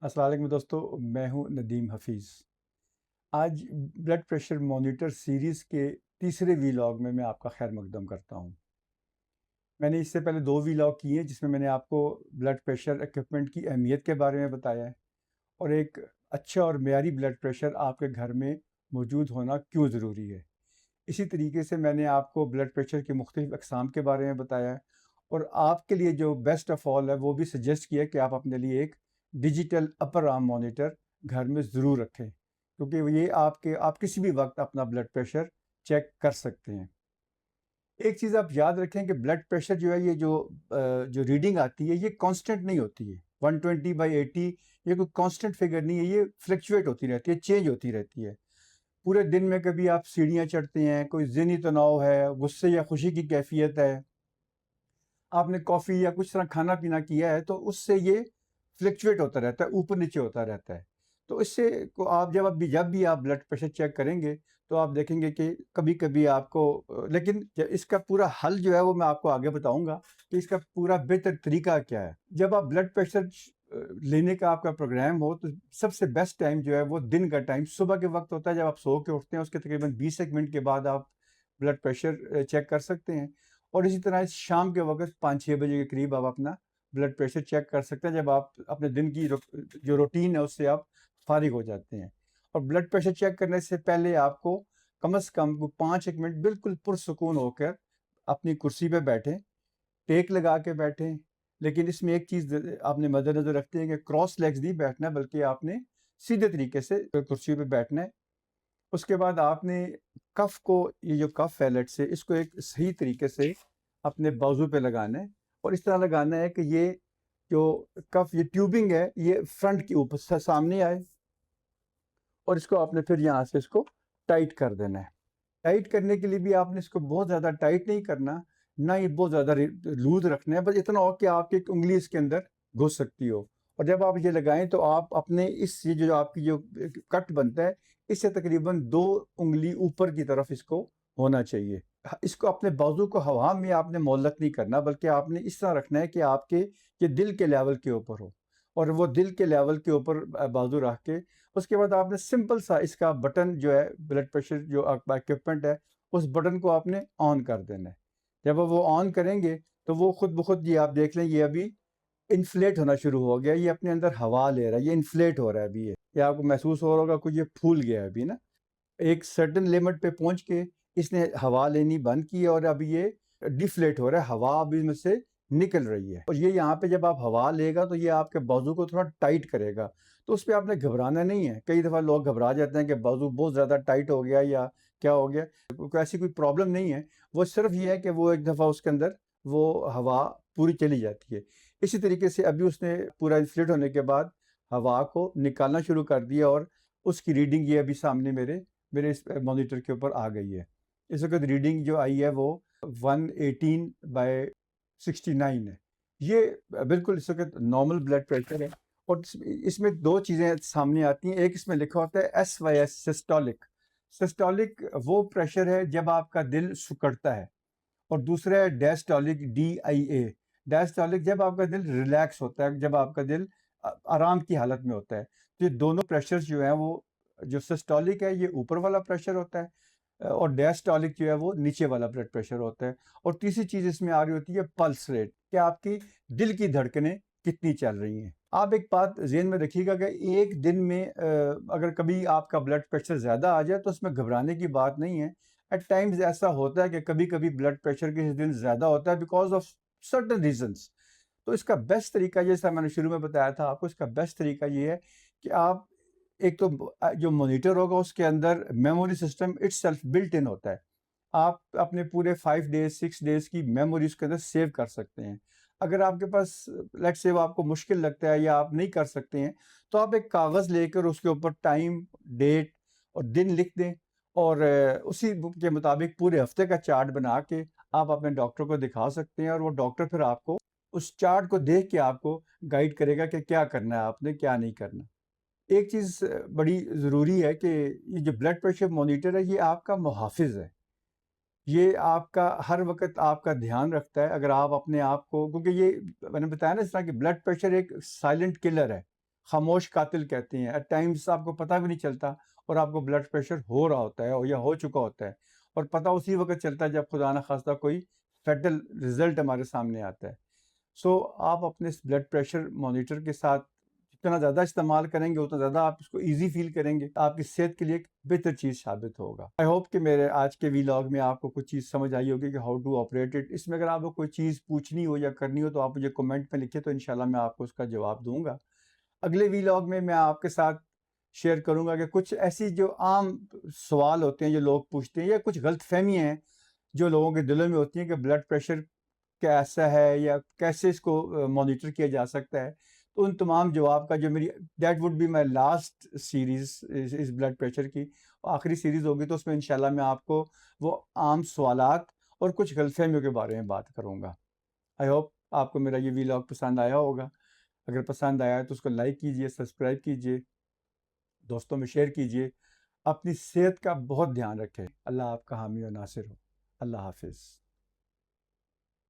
अस्सलाम वालेकुम दोस्तों, मैं हूं नदीम हफीज़। आज ब्लड प्रेशर मॉनिटर सीरीज़ के तीसरे वीलॉग में मैं आपका खैर मकदम करता हूं। मैंने इससे पहले 2 वीलॉग किए जिसमें मैंने आपको ब्लड प्रेशर इक्विपमेंट की अहमियत के बारे में बताया है और एक अच्छा और मेयारी ब्लड प्रेशर आपके घर में मौजूद होना क्यों ज़रूरी है। इसी तरीके से मैंने आपको ब्लड प्रेशर की मुख्तलिफ़ अक़साम के बारे में बताया है और आपके लिए जो बेस्ट ऑफ़ ऑल है वो भी सजेस्ट किया कि आप अपने लिए एक डिजिटल अपर आर्म मॉनिटर घर में ज़रूर रखें, क्योंकि ये आप किसी भी वक्त अपना ब्लड प्रेशर चेक कर सकते हैं। एक चीज़ आप याद रखें कि ब्लड प्रेशर जो है ये जो रीडिंग आती है ये कांस्टेंट नहीं होती है। 120/80 ये कोई कांस्टेंट फिगर नहीं है, ये फ्लक्चुएट होती रहती है, चेंज होती रहती है। पूरे दिन में कभी आप सीढ़ियाँ चढ़ते हैं, कोई ज़हनी तनाव है, गुस्से या खुशी की कैफ़ियत है, आपने कॉफ़ी या कुछ तरह खाना-पीना किया है, तो उससे ये फ्लक्चुएट होता रहता है, ऊपर-नीचे होता रहता है। तो इससे को आप जब भी आप ब्लड प्रेशर चेक करेंगे, तो आप देखेंगे कि कभी-कभी आपको लेकिन इसका पूरा हल जो है, वो मैं आपको आगे बताऊँगा कि इसका पूरा बेहतर तरीका क्या है। जब आप ब्लड प्रेशर लेने का आपका प्रोग्राम हो, तो सबसे बेस्ट टाइम जो है, वो दिन का टाइम सुबह के वक़्त होता है, जब आप सो के उठते हैं, उसके तकरीबन 20 एक मिनट के बाद आप ब्लड प्रेशर चेक कर सकते हैं। और इसी तरह शाम के वक़्त 5-6 बजे के करीब आप अपना ब्लड प्रेशर चेक कर सकते हैं, जब आप अपने दिन की जो रूटीन है उससे आप फ़ारिग हो जाते हैं। और ब्लड प्रेशर चेक करने से पहले आपको कम से कम वो 5 एक मिनट बिल्कुल पुरसुकून होकर अपनी कुर्सी पे बैठें, टेक लगा के बैठें। लेकिन इसमें एक चीज़ आपने मद्देनज़र रखते हैं कि क्रॉस लेग्स नहीं बैठना, बल्कि आपने सीधे तरीके से कुर्सी पे बैठना है। उसके बाद आपने कफ़ को, ये जो कफ़ है लेट्स से, इसको एक सही तरीके से अपने बाजू पे लगाना है और इस तरह लगाना है कि ये जो कफ़, ये ट्यूबिंग है, ये फ्रंट के ऊपर से सामने आए और इसको आपने फिर यहाँ से इसको टाइट कर देना है। टाइट करने के लिए भी आपने इसको बहुत ज़्यादा टाइट नहीं करना, ना ही बहुत ज़्यादा लूज़ रखना है, बस इतना हो कि आपकी एक उँगली इसके अंदर घुस सकती हो। और जब आप ये लगाएँ तो आप अपने ये जो आपकी जो कट बनता है, इससे तकरीबन 2 उँगली ऊपर की तरफ इसको होना चाहिए। इसको अपने बाजू को हवा में आपने मुअल्लक़ नहीं करना, बल्कि आपने इस तरह रखना है कि आपके ये दिल के लेवल के ऊपर हो और वो दिल के लेवल के ऊपर बाजू रख के उसके बाद आपने सिंपल सा इसका बटन जो है, ब्लड प्रेशर जो आपका इक्विपमेंट है, उस बटन को आपने ऑन कर देना है। जब आप वो ऑन करेंगे, तो वो खुद ब खुद, ये आप देख लें, ये अभी इन्फ्लेट होना शुरू हो गया, ये अपने अंदर हवा ले रहा है, ये इन्फ्लेट हो रहा है अभी ये आपको महसूस हो रहा होगा, कुछ ये फूल गया है अभी ना। एक सर्टेन लिमिट पे पहुँच के इसने हवा लेनी बंद की है और अब ये डिफ्लेट हो रहा है, हवा अभी इसमें से निकल रही है और ये यहाँ पे जब आप हवा लेगा तो ये आपके बाजू को थोड़ा टाइट करेगा। तो उस पे आपने घबराना नहीं है। कई दफ़ा लोग घबरा जाते हैं कि बाजू बहुत ज़्यादा टाइट हो गया या क्या हो गया? ऐसी कोई प्रॉब्लम नहीं है। वो सिर्फ़ ये है कि वो एक दफ़ा उसके अंदर वो हवा पूरी चली जाती है। इसी तरीके से अभी उसने पूरा इन्फ्लेट होने के बाद हवा को निकालना शुरू कर दिया और उसकी रीडिंग ये अभी सामने मेरे इस मॉनिटर के ऊपर आ गई है। इस वक़्त रीडिंग जो आई है वो 118/69 है। ये बिल्कुल इस वक़्त नॉर्मल ब्लड प्रेशर है और इसमें 2 चीज़ें सामने आती हैं। एक इसमें लिखा होता है SYS सिस्टोलिक। सिस्टोलिक वो प्रेशर है जब आपका दिल सिकुड़ता है और दूसरा है डायस्टोलिक DIA। डायस्टोलिक जब आपका दिल रिलैक्स होता है, जब आपका दिल आराम की हालत में होता है। तो ये दोनों प्रेशर्स जो हैं, वो जो सिस्टोलिक है ये ऊपर वाला प्रेशर होता है और डायस्टोलिक जो है वो नीचे वाला ब्लड प्रेशर होता है। और तीसरी चीज़ इसमें आ रही होती है पल्स रेट, कि आपकी दिल की धड़कनें कितनी चल रही हैं। आप एक बात ज़हन में रखिएगा कि एक दिन में अगर कभी आपका ब्लड प्रेशर ज़्यादा आ जाए तो उसमें घबराने की बात नहीं है। एट टाइम्स ऐसा होता है कि कभी-कभी ब्लड प्रेशर किसी दिन ज़्यादा होता है बिकॉज़ ऑफ सर्टेन रीज़न्स। तो इसका बेस्ट तरीका, जैसा मैंने शुरू में बताया था आपको, इसका बेस्ट तरीका ये है कि आप एक तो जो मॉनिटर होगा उसके अंदर memory system itself built in होता है। आप अपने पूरे 5 डेज़ 6 डेज़ की मेमोरी उसके अंदर सेव कर सकते हैं। अगर आपके पास लेट्स से वो आपको मुश्किल लगता है या आप नहीं कर सकते हैं, तो आप एक कागज़ लेकर उसके ऊपर टाइम, डेट और दिन लिख दें और उसी बुक के मुताबिक पूरे हफ्ते का चार्ट बना के आप अपने डॉक्टर को दिखा सकते हैं और वो डॉक्टर फिर आपको उस चार्ट को देख के आपको गाइड करेगा कि क्या करना है आपने, क्या नहीं करना। एक चीज़ बड़ी ज़रूरी है कि ये जो ब्लड प्रेशर मॉनिटर है, ये आपका मुहाफ़िज़ है। ये आपका हर वक़्त आपका ध्यान रखता है। अगर आप अपने आप को, क्योंकि ये मैंने बताया ना, इस तरह कि ब्लड प्रेशर एक साइलेंट किलर है। खामोश कातिल कहते हैं। एट टाइम्स आपको पता भी नहीं चलता और आपको ब्लड प्रेशर हो रहा होता है या हो चुका होता है, और पता उसी वक़्त चलता है जब खुदा न ख़ास्ता कोई फ़ेटल रिज़ल्ट हमारे सामने आता है। सो आप अपने इस ब्लड प्रेशर मॉनिटर के साथ जितना ज़्यादा इस्तेमाल करेंगे, उतना ज़्यादा आप इसको ईज़ी फ़ील करेंगे। आपकी सेहत के लिए एक बेहतर चीज़ साबित होगा। आई होप कि मेरे आज के व्लॉग में आपको कुछ चीज़ समझ आई होगी कि हाउ टू ऑपरेट इट। इसमें अगर आपको कोई चीज़ पूछनी हो या करनी हो तो आप मुझे कमेंट में लिखें, तो इंशाल्लाह मैं आपको उसका जवाब दूँगा। अगले व्लॉग में मैं आपके साथ शेयर करूँगा कि कुछ ऐसी जो आम सवाल होते हैं जो लोग पूछते हैं, या कुछ गलतफ़हमियाँ हैं जो लोगों के दिलों में होती हैं कि ब्लड प्रेशर कैसा है या कैसे इसको मॉनिटर किया जा सकता है। तो उन तमाम जवाब का जो मेरी that would be my last series इस ब्लड प्रेशर की आखिरी सीरीज़ होगी, तो उसमें इंशाल्लाह मैं आपको वो आम सवालात और कुछ गलतफ़हमियों के बारे में बात करूँगा। आई होप आपको मेरा ये व्लॉग पसंद आया होगा। अगर पसंद आया है तो उसको लाइक कीजिए, सब्सक्राइब कीजिए, दोस्तों में शेयर कीजिए। अपनी सेहत का बहुत ध्यान रखें। अल्लाह आपका हामी और नासिर हो। अल्लाह हाफ़िज़।